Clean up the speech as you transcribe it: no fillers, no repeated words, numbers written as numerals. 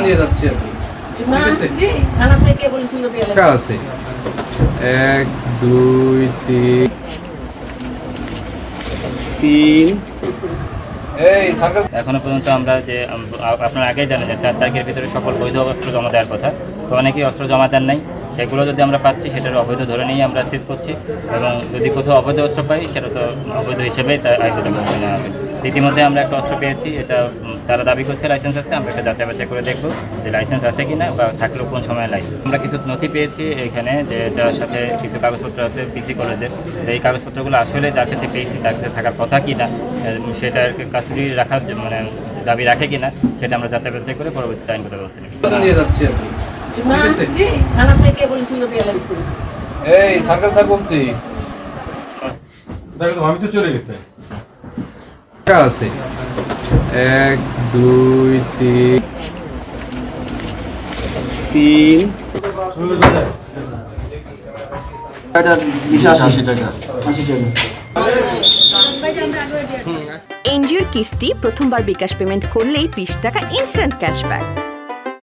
নিয়ে যাচ্ছি আমি। টাকা আছে 1 2 3 এই সার্কেল। এখনো পর্যন্ত আমরা যে আপনারা আগেই জানেন যে 4 তারিখের ভিতরে সকল বৈধ অস্ত্র জমা দেওয়ার কথা, তো অনেকেই অস্ত্র জমা দেন নাই। সেগুলো যদি আমরা পাচ্ছি সেটার অবৈধ ধরে নিয়ে আমরা সিজ করছি, এবং যদি কোথাও অবৈধ অস্ত্র পাই সেটা তো অবৈধ হিসেবেই তা আইনত ব্যবস্থা নেওয়া হবে। ইতিমধ্যে আমরা একটা অস্ত্র পেয়েছি, এটা তারা দাবি করছে লাইসেন্স আছে। আমরা একটা যাচাই বাছাই করে দেখবো যে লাইসেন্স আছে কিনা, বা থাকলেও কোন সময় লাইসেন্স। আমরা কিছু নথি পেয়েছি এখানে, যে এটার সাথে কিছু কাগজপত্র আছে পিসি কলেজের। এই কাগজপত্রগুলো আসলে যার কাছে পেয়েছি তার কাছে থাকার কথা কিনা, সেটার কাস্টডি রাখার মানে দাবি রাখে কিনা, সেটা আমরা যাচাই বাছাই করে পরবর্তীতে আইনগত ব্যবস্থা নেব। নিয়ে যাচ্ছি আমি। এই সার্কেল স্যার বলছি। দেখো আমি তো চলে গেছে। টাকা আছে 1 2 3 এনজিওর কিস্তি প্রথমবার বিকাশ পেমেন্ট করলেই 20 টাকা ইনস্ট্যান্ট ক্যাশব্যাক।